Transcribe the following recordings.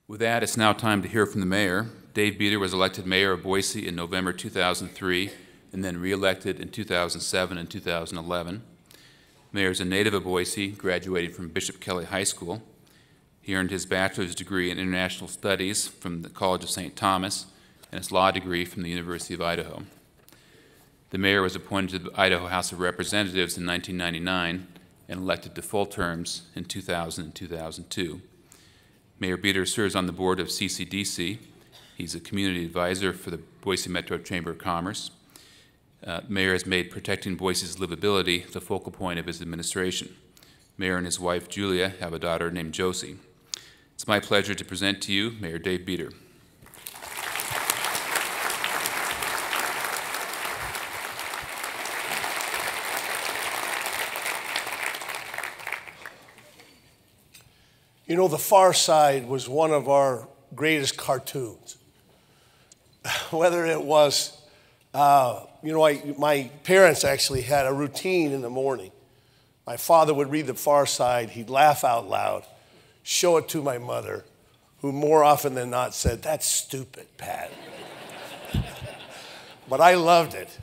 With that, it's now time to hear from the mayor. Dave Bieter was elected mayor of Boise in November 2003 and then re-elected in 2007 and 2011. Mayor is a native of Boise, graduating from Bishop Kelly High School. He earned his bachelor's degree in international studies from the College of St. Thomas and his law degree from the University of Idaho. The mayor was appointed to the Idaho House of Representatives in 1999 and elected to full terms in 2000 and 2002. Mayor Bieter serves on the board of CCDC. He's a community advisor for the Boise Metro Chamber of Commerce. Mayor has made protecting Boise's livability the focal point of his administration. Mayor and his wife, Julia, have a daughter named Josie. It's my pleasure to present to you Mayor Dave Bieter. You know, The Far Side was one of our greatest cartoons. Whether it was, my parents actually had a routine in the morning. My father would read The Far Side, he'd laugh out loud, show it to my mother, who more often than not said, "That's stupid, Pat." But I loved it.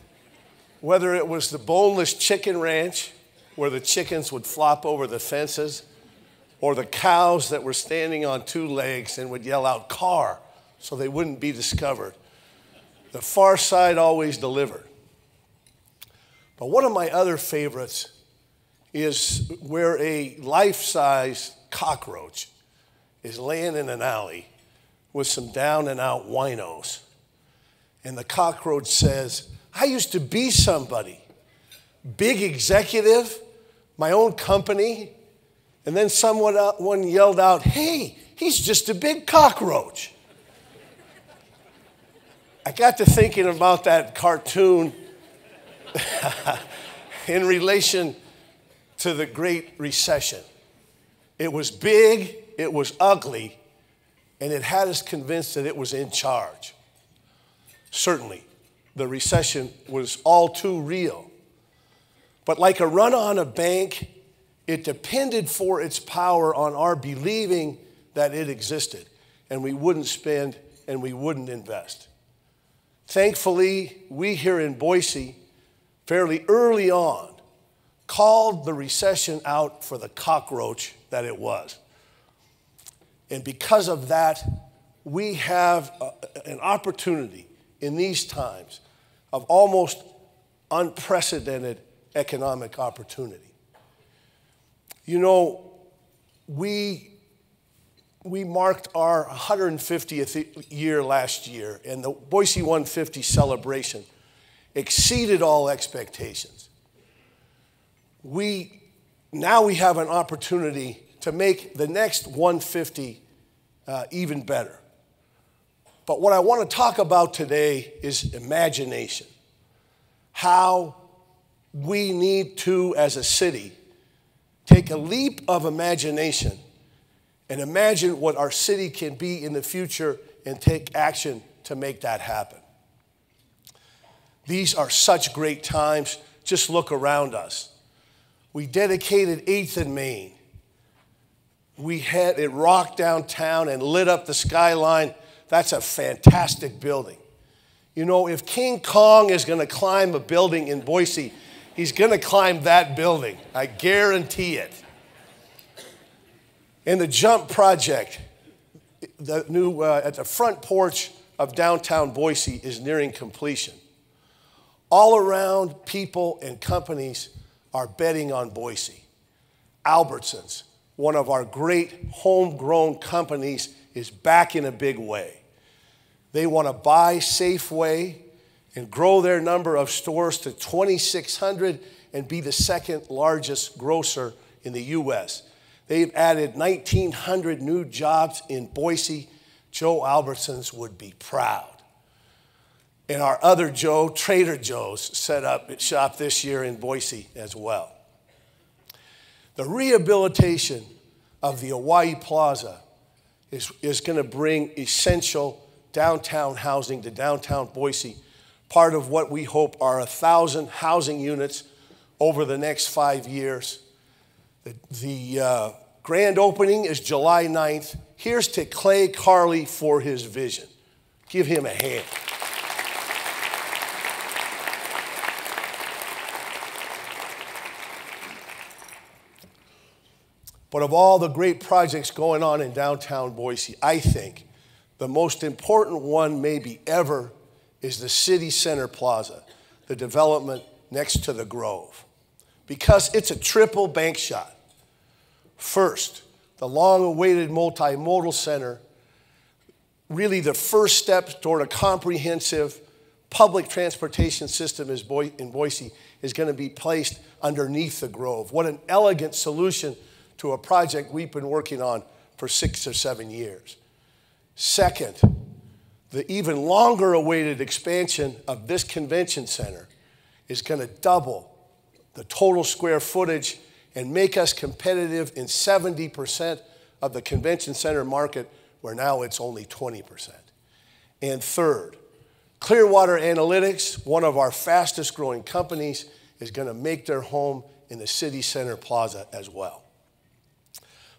Whether it was the boneless chicken ranch, where the chickens would flop over the fences, or the cows that were standing on two legs and would yell out, "Car," so they wouldn't be discovered. The Far Side always delivered. But one of my other favorites is where a life-size cockroach is laying in an alley with some down-and-out winos. And the cockroach says, "I used to be somebody, big executive, my own company." And then someone yelled out, "Hey, he's just a big cockroach." I got to thinking about that cartoon in relation to the Great Recession. It was big, it was ugly, and it had us convinced that it was in charge. Certainly, the recession was all too real. But like a run on a bank, it depended for its power on our believing that it existed, and we wouldn't spend and we wouldn't invest. Thankfully, we here in Boise, fairly early on, called the recession out for the cockroach that it was. And because of that, we have an opportunity in these times of almost unprecedented economic opportunity. You know, we marked our 150th year last year, and the Boise 150 celebration exceeded all expectations. Now we have an opportunity to make the next 150 even better. But what I want to talk about today is imagination. How we need to, as a city, take a leap of imagination and imagine what our city can be in the future and take action to make that happen. These are such great times. Just look around us. We dedicated 8th and Main. We had it rocked downtown and lit up the skyline. That's a fantastic building. You know, if King Kong is going to climb a building in Boise, he's going to climb that building. I guarantee it. And the Jump Project, the new at the front porch of downtown Boise, is nearing completion. All around, people and companies are betting on Boise. Albertsons, one of our great homegrown companies, is back in a big way. They want to buy Safeway and grow their number of stores to 2,600 and be the second largest grocer in the U.S. They've added 1,900 new jobs in Boise. Joe Albertsons would be proud. And our other Joe, Trader Joe's, set up shop this year in Boise as well. The rehabilitation of the Hawaii Plaza is going to bring essential downtown housing to downtown Boise, part of what we hope are 1,000 housing units over the next 5 years. The grand opening is July 9th Here's to Clay Carley for his vision. Give him a hand. But of all the great projects going on in downtown Boise, I think the most important one maybe ever is the City Center Plaza, the development next to the Grove, because it's a triple bank shot. First, the long-awaited multimodal center, really the first step toward a comprehensive public transportation system in Boise is going to be placed underneath the Grove. What an elegant solution to a project we've been working on for 6 or 7 years. Second, the even longer awaited expansion of this convention center is going to double the total square footage and make us competitive in 70% of the convention center market, where now it's only 20%. And third, Clearwater Analytics, one of our fastest growing companies, is going to make their home in the City Center Plaza as well.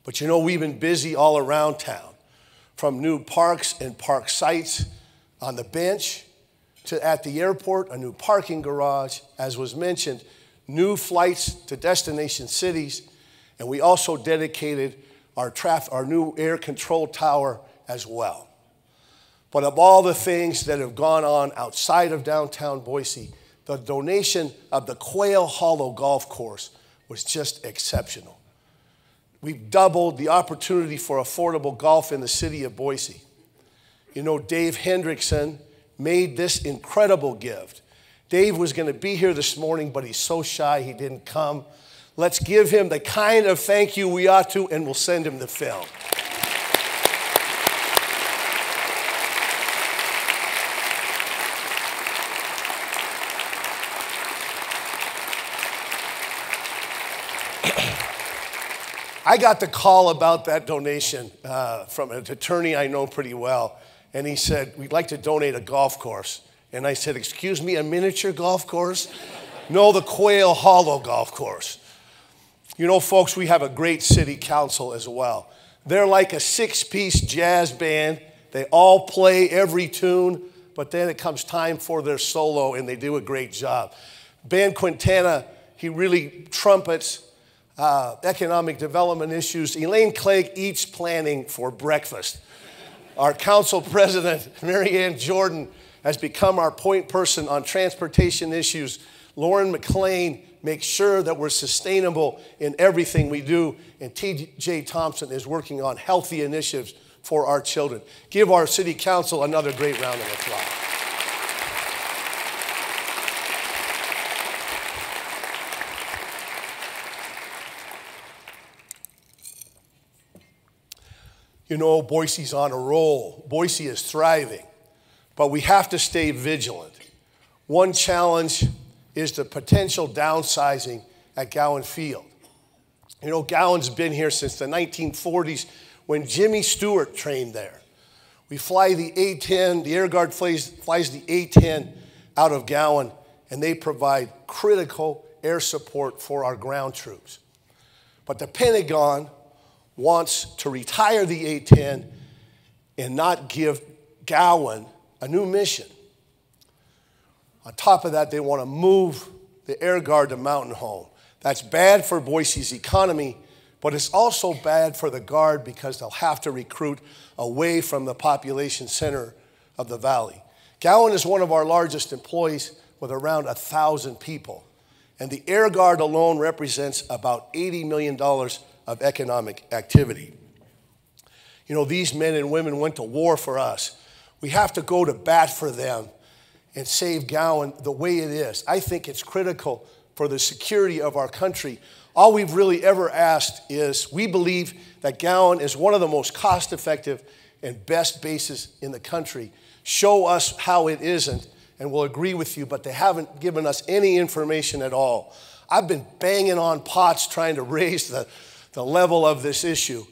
But you know, we've been busy all around town, from new parks and park sites on the bench to at the airport, a new parking garage, as was mentioned, new flights to destination cities, and we also dedicated our new air control tower as well. But of all the things that have gone on outside of downtown Boise, the donation of the Quail Hollow Golf Course was just exceptional. We've doubled the opportunity for affordable golf in the city of Boise. You know, Dave Hendrickson made this incredible gift. Dave was going to be here this morning, but he's so shy he didn't come. Let's give him the kind of thank you we ought to, and we'll send him the film. I got the call about that donation from an attorney I know pretty well, and he said, we'd like to donate a golf course. And I said, excuse me, a miniature golf course? No, the Quail Hollow Golf Course. You know, folks, we have a great city council as well. They're like a 6-piece jazz band. They all play every tune, but then it comes time for their solo, and they do a great job. Ben Quintana, he really trumpets economic development issues. Elaine Clegg eats planning for breakfast. Our council president, Mary Ann Jordan, has become our point person on transportation issues. Lauren McLean makes sure that we're sustainable in everything we do. And T.J. Thompson is working on healthy initiatives for our children. Give our city council another great round of applause. You know, Boise's on a roll. Boise is thriving, but we have to stay vigilant. One challenge is the potential downsizing at Gowen Field. You know, Gowen's been here since the 1940s when Jimmy Stewart trained there. We fly the A-10, the Air Guard flies the A-10 out of Gowen, and they provide critical air support for our ground troops. But the Pentagon wants to retire the A-10 and not give Gowen a new mission. On top of that, they want to move the Air Guard to Mountain Home. That's bad for Boise's economy, but it's also bad for the Guard because they'll have to recruit away from the population center of the valley. Gowen is one of our largest employees with around 1,000 people, and the Air Guard alone represents about $80 million of economic activity. You know, these men and women went to war for us. We have to go to bat for them and save Gowen the way it is. I think it's critical for the security of our country. All we've really ever asked is, we believe that Gowen is one of the most cost-effective and best bases in the country. Show us how it isn't, and we'll agree with you, but they haven't given us any information at all. I've been banging on pots trying to raise the level of this issue.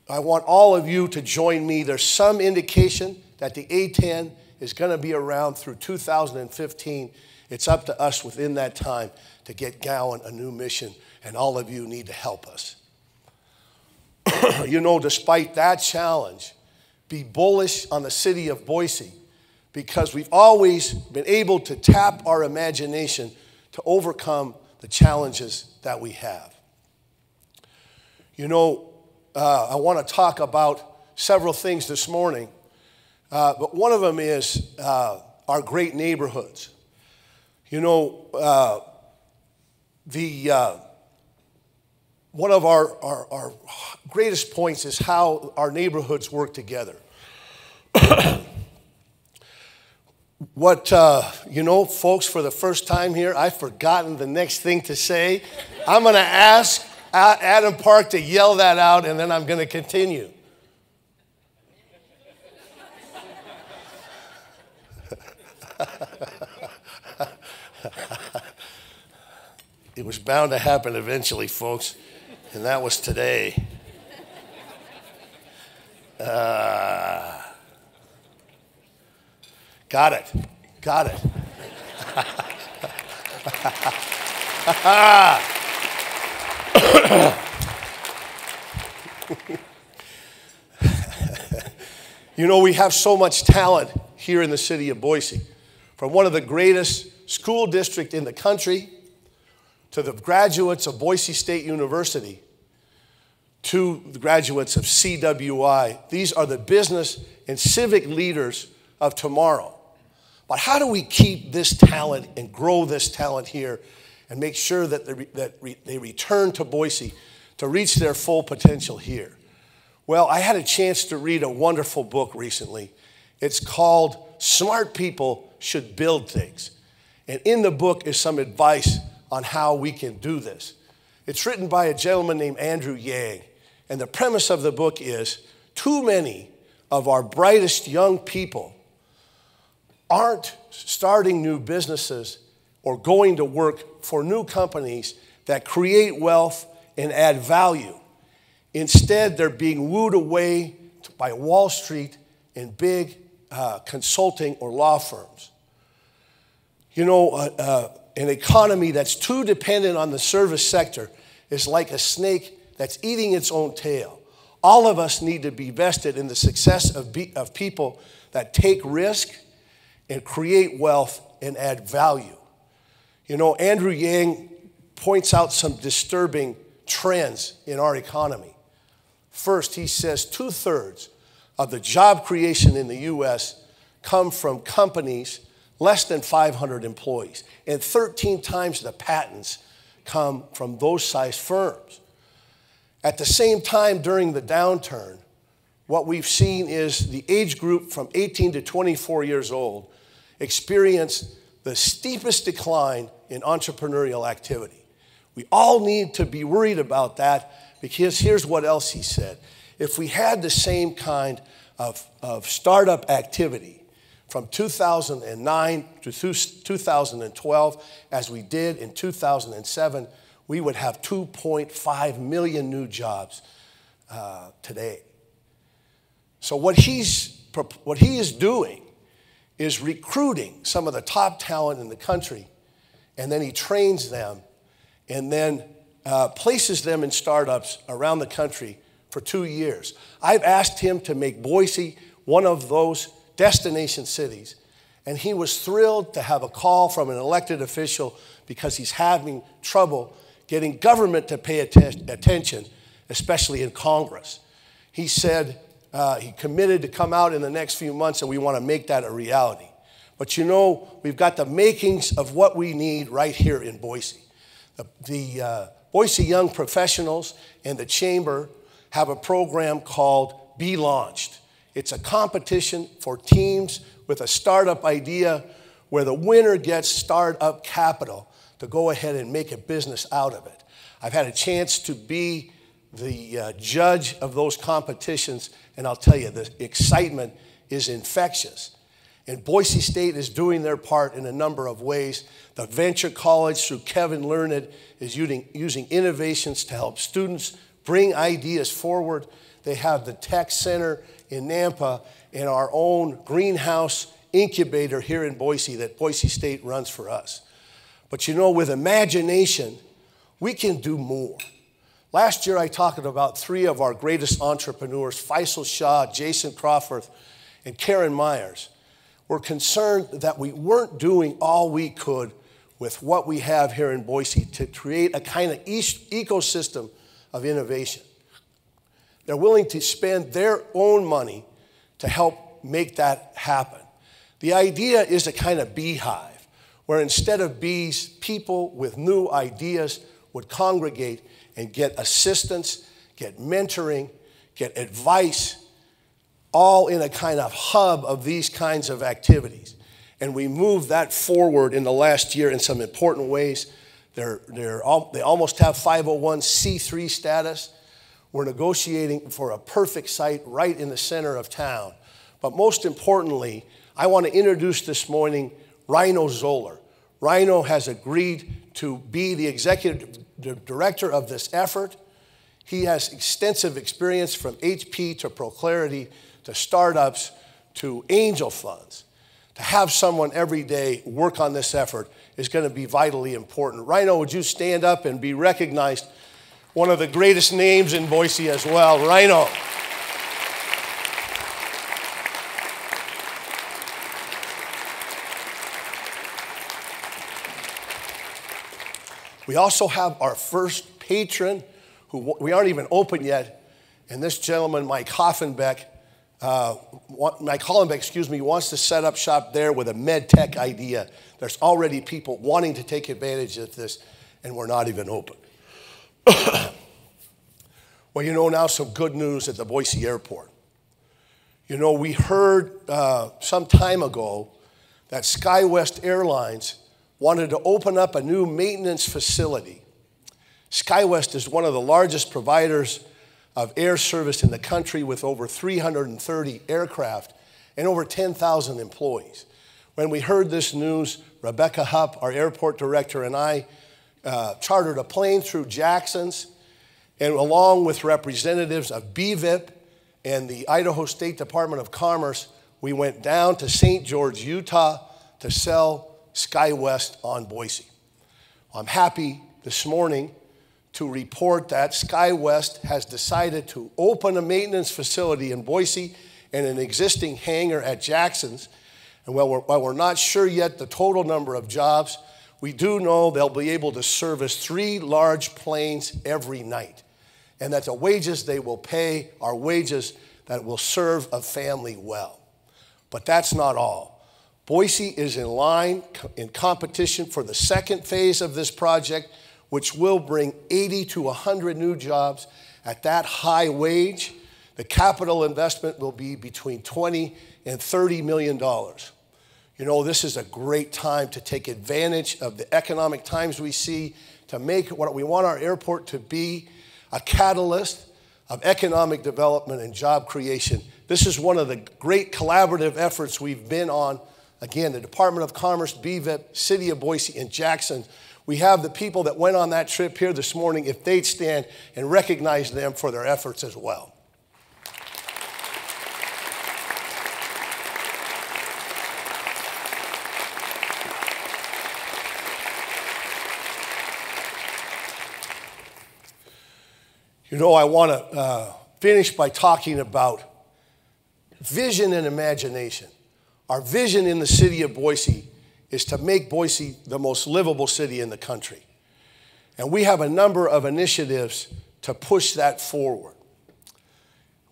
I want all of you to join me. There's some indication that the A-10 is going to be around through 2015. It's up to us within that time to get Gowen a new mission, and all of you need to help us. you know, despite that challenge, be bullish on the city of Boise, because we've always been able to tap our imagination to overcome the challenges that we have. You know, I want to talk about several things this morning, but one of them is our great neighborhoods. You know, one of our greatest points is how our neighborhoods work together. You know, folks, for the first time here, I've forgotten the next thing to say. I'm going to ask Adam Park to yell that out, and then I'm going to continue. It was bound to happen eventually, folks, and that was today. Got it. You know, we have so much talent here in the city of Boise. From one of the greatest school districts in the country, to the graduates of Boise State University, to the graduates of CWI. These are the business and civic leaders of tomorrow. But how do we keep this talent and grow this talent here and make sure that they return to Boise to reach their full potential here? Well, I had a chance to read a wonderful book recently. It's called Smart People Should Build Things. And in the book is some advice on how we can do this. It's written by a gentleman named Andrew Yang. And the premise of the book is too many of our brightest young people aren't starting new businesses or going to work for new companies that create wealth and add value. Instead, they're being wooed away by Wall Street and big consulting or law firms. You know, an economy that's too dependent on the service sector is like a snake that's eating its own tail. All of us need to be vested in the success of people that take risk and create wealth and add value. You know, Andrew Yang points out some disturbing trends in our economy. First, he says 2/3 of the job creation in the U.S. come from companies less than 500 employees, and 13 times the patents come from those size firms. At the same time, during the downturn, what we've seen is the age group from 18 to 24 years old experienced the steepest decline in entrepreneurial activity. We all need to be worried about that, because here's what else he said. If we had the same kind of startup activity from 2009 to 2012 as we did in 2007, we would have 2.5 million new jobs today. So what he is doing is recruiting some of the top talent in the country, and then he trains them and then places them in startups around the country for 2 years. I've asked him to make Boise one of those destination cities, and he was thrilled to have a call from an elected official because he's having trouble getting government to pay attention, especially in Congress. He said he committed to come out in the next few months, and we want to make that a reality. But you know, we've got the makings of what we need right here in Boise. The Boise Young Professionals and the Chamber have a program called Be Launched. It's a competition for teams with a startup idea where the winner gets startup capital to go ahead and make a business out of it. I've had a chance to be the judge of those competitions, and I'll tell you, the excitement is infectious. And Boise State is doing their part in a number of ways. The Venture College, through Kevin Learned, is using innovations to help students bring ideas forward. They have the Tech Center in Nampa and our own greenhouse incubator here in Boise that Boise State runs for us. But you know, with imagination, we can do more. Last year, I talked about three of our greatest entrepreneurs, Faisal Shah, Jason Crawford, and Karen Myers. We're concerned that we weren't doing all we could with what we have here in Boise to create a kind of ecosystem of innovation. They're willing to spend their own money to help make that happen. The idea is a kind of beehive, where instead of bees, people with new ideas would congregate and get assistance, get mentoring, get advice, all in a kind of hub of these kinds of activities. And we moved that forward in the last year in some important ways. They almost have 501c3 status. We're negotiating for a perfect site right in the center of town. But most importantly, I want to introduce this morning Rhino Zoller. Rhino has agreed to be the executive director of this effort. He has extensive experience from HP to ProClarity to startups to angel funds. To have someone every day work on this effort is going to be vitally important. Rhino, would you stand up and be recognized? One of the greatest names in Boise as well, Rhino. We also have our first patron, who we aren't even open yet, and this gentleman, Mike Hollenbeck, wants to set up shop there with a med tech idea. There's already people wanting to take advantage of this, and we're not even open. Well, you know, now some good news at the Boise airport. You know, we heard some time ago that Skywest Airlines wanted to open up a new maintenance facility. Skywest is one of the largest providers of air service in the country with over 330 aircraft and over 10,000 employees. When we heard this news, Rebecca Hupp, our airport director, and I chartered a plane through Jackson's, and along with representatives of BVIP and the Idaho State Department of Commerce, we went down to St. George, Utah to sell Skywest on Boise. I'm happy this morning to report that Skywest has decided to open a maintenance facility in Boise and an existing hangar at Jackson's. And while we're not sure yet the total number of jobs, we do know they'll be able to service 3 large planes every night, and that the wages they will pay are wages that will serve a family well. But that's not all. Boise is in line in competition for the second phase of this project, which will bring 80 to 100 new jobs at that high wage. The capital investment will be between $20 and $30 million. You know, this is a great time to take advantage of the economic times we see to make what we want our airport to be, a catalyst of economic development and job creation. This is one of the great collaborative efforts we've been on. Again, the Department of Commerce, BVIP, City of Boise, and Jackson. We have the people that went on that trip here this morning, if they'd stand and recognize them for their efforts as well. You know, I want to finish by talking about vision and imagination. Our vision in the city of Boise is to make Boise the most livable city in the country. And we have a number of initiatives to push that forward.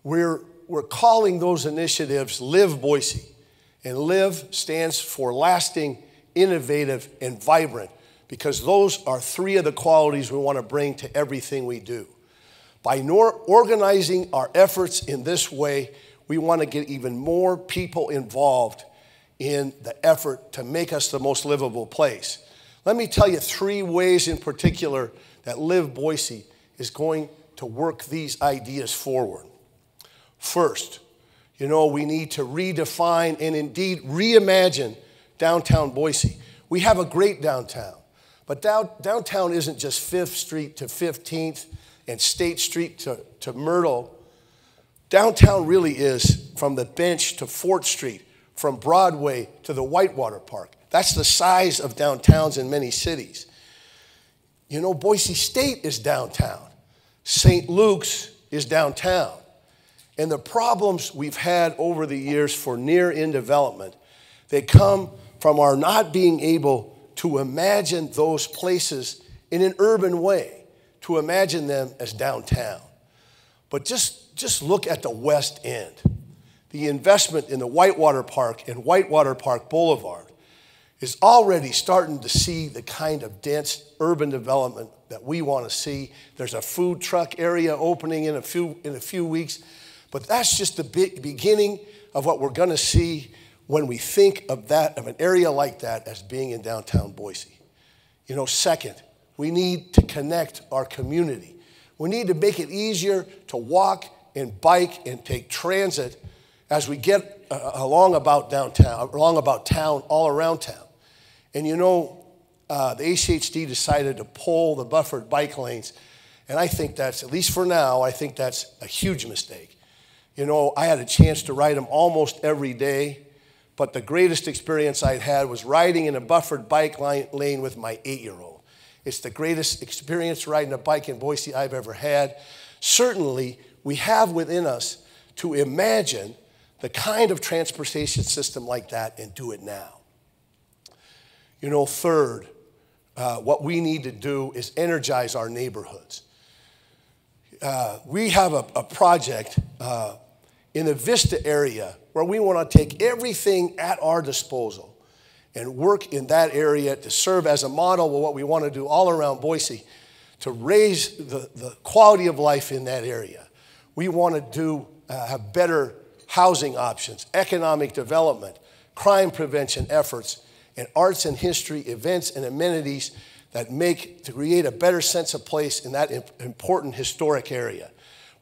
We're calling those initiatives Live Boise. And Live stands for lasting, innovative, and vibrant, because those are 3 of the qualities we want to bring to everything we do. By organizing our efforts in this way, we want to get even more people involved in the effort to make us the most livable place. Let me tell you 3 ways in particular that Live Boise is going to work these ideas forward. First, you know, we need to redefine and indeed reimagine downtown Boise. We have a great downtown, but downtown isn't just 5th Street to 15th and State Street to Myrtle. Downtown really is from the Bench to 4th Street, from Broadway to the Whitewater Park. That's the size of downtowns in many cities. You know, Boise State is downtown. St. Luke's is downtown. And the problems we've had over the years for near-in development, they come from our not being able to imagine those places in an urban way, to imagine them as downtown. But just look at the West End. The investment in the Whitewater Park and Whitewater Park Boulevard is already starting to see the kind of dense urban development that we want to see. There's a food truck area opening in a few weeks, but that's just the beginning of what we're going to see when we think of an area like that as being in downtown Boise. You know, second, we need to connect our community. We need to make it easier to walk and bike and take transit as we get along about town, all around town. And you know, the ACHD decided to pull the buffered bike lanes, and I think that's, at least for now, I think that's a huge mistake. You know, I had a chance to ride them almost every day, but the greatest experience I'd had was riding in a buffered bike lane with my 8-year-old. It's the greatest experience riding a bike in Boise I've ever had. Certainly, we have within us to imagine the kind of transportation system like that and do it now. You know, third, what we need to do is energize our neighborhoods. We have a project in the Vista area where we want to take everything at our disposal and work in that area to serve as a model of what we want to do all around Boise to raise the quality of life in that area. We want to have better housing options, economic development, crime prevention efforts, and arts and history events and amenities that to create a better sense of place in that important historic area.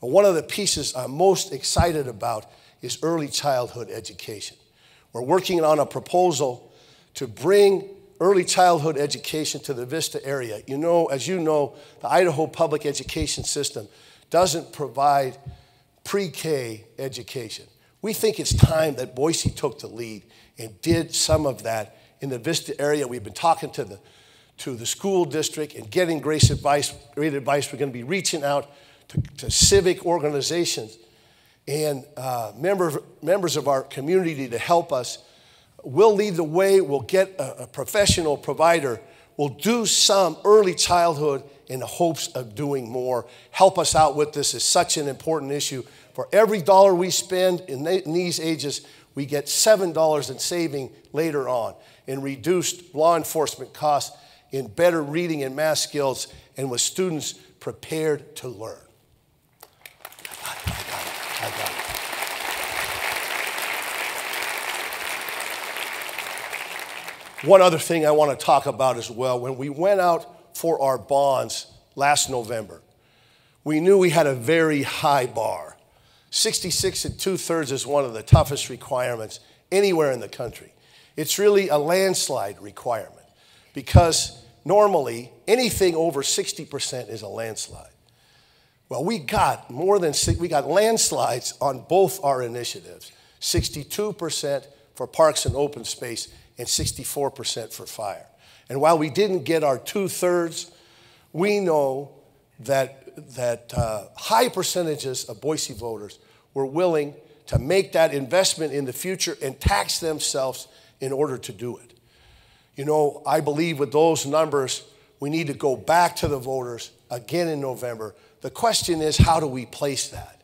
But one of the pieces I'm most excited about is early childhood education. We're working on a proposal to bring early childhood education to the Vista area. You know, as you know, the Idaho public education system doesn't provide pre-K education. We think it's time that Boise took the lead and did some of that in the Vista area. We've been talking to the school district and getting great advice. We're going to be reaching out to civic organizations and members of our community to help us. We'll lead the way. We'll get a professional provider. We'll do some early childhood in the hopes of doing more. Help us out with this. It's such an important issue. For every dollar we spend in these ages, we get $7 in saving later on in reduced law enforcement costs, in better reading and math skills, and with students prepared to learn. I got it. One other thing I want to talk about as well. When we went out for our bonds last November, we knew we had a very high bar. 66 2/3 is one of the toughest requirements anywhere in the country. It's really a landslide requirement because normally anything over 60% is a landslide. Well, we got landslides on both our initiatives, 62% for parks and open space and 64% for fire. And while we didn't get our 2/3, we know that high percentages of Boise voters were willing to make that investment in the future and tax themselves in order to do it. You know, I believe with those numbers, we need to go back to the voters again in November. The question is, how do we place that?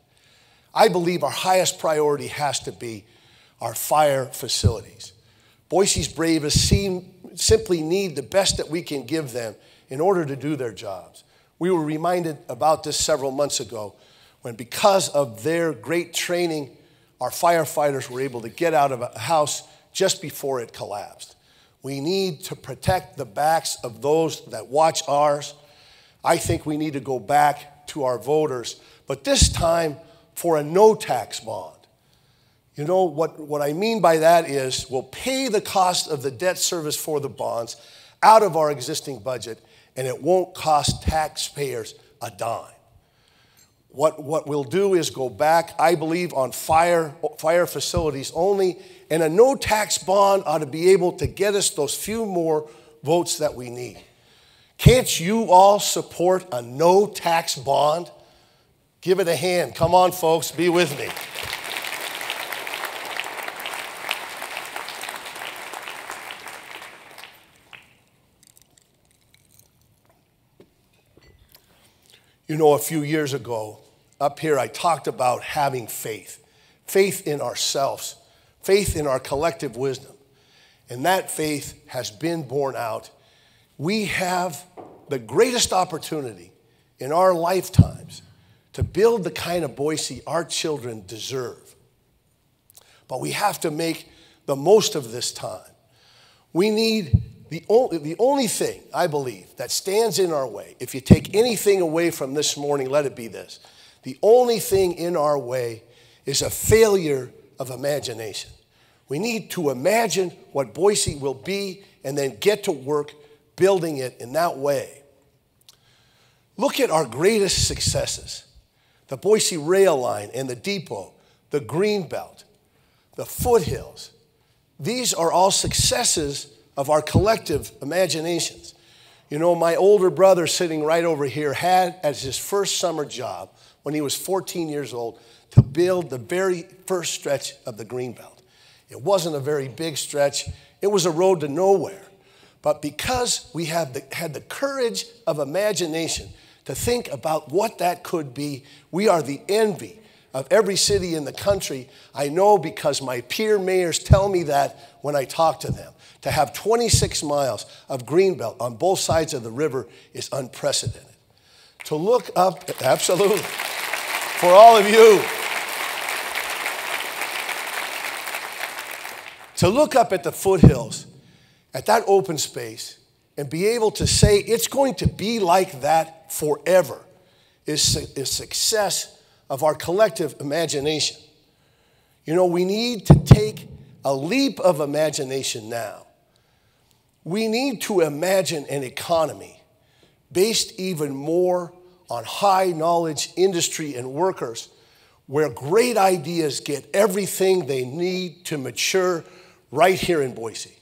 I believe our highest priority has to be our fire facilities. Boise's bravest simply need the best that we can give them in order to do their jobs. We were reminded about this several months ago when, because of their great training, our firefighters were able to get out of a house just before it collapsed. We need to protect the backs of those that watch ours. I think we need to go back to our voters, but this time for a no-tax bond. You know, what I mean by that is we'll pay the cost of the debt service for the bonds out of our existing budget, and it won't cost taxpayers a dime. What we'll do is go back, I believe, on fire facilities only, and a no-tax bond ought to be able to get us those few more votes that we need. Can't you all support a no-tax bond? Give it a hand. Come on, folks, be with me. You know, a few years ago, up here, I talked about having faith. Faith in ourselves. Faith in our collective wisdom. And that faith has been borne out. We have the greatest opportunity in our lifetimes to build the kind of Boise our children deserve. But we have to make the most of this time. We need the only thing, I believe, that stands in our way, if you take anything away from this morning, let it be this. The only thing in our way is a failure of imagination. We need to imagine what Boise will be and then get to work building it in that way. Look at our greatest successes. The Boise rail line and the depot, the Greenbelt, the foothills. These are all successes of our collective imaginations. You know, my older brother sitting right over here had as his first summer job when he was 14 years old to build the very first stretch of the Greenbelt. It wasn't a very big stretch. It was a road to nowhere. But because we had the courage of imagination to think about what that could be, we are the envy of every city in the country. I know because my peer mayors tell me that when I talk to them. To have 26 miles of Greenbelt on both sides of the river is unprecedented. To look up, absolutely, for all of you, to look up at the foothills, at that open space, and be able to say it's going to be like that forever is success of our collective imagination. You know, we need to take a leap of imagination now. We need to imagine an economy based even more on high knowledge industry and workers, where great ideas get everything they need to mature right here in Boise.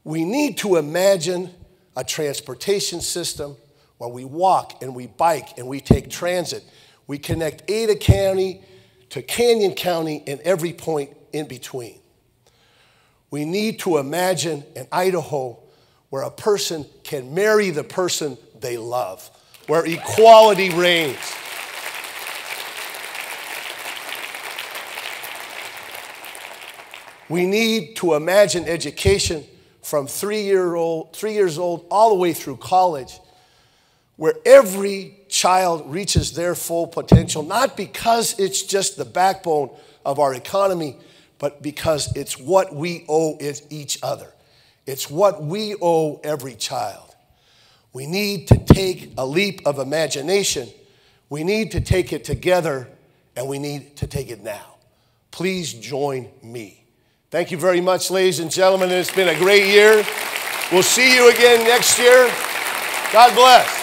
We need to imagine a transportation system where we walk and we bike and we take transit. We connect Ada County to Canyon County and every point in between. We need to imagine an Idaho where a person can marry the person they love, where equality reigns. We need to imagine education from 3 years old all the way through college, where every child reaches their full potential, not because it's just the backbone of our economy, but because it's what we owe each other. It's what we owe every child. We need to take a leap of imagination. We need to take it together, and we need to take it now. Please join me. Thank you very much, ladies and gentlemen. It's been a great year. We'll see you again next year. God bless.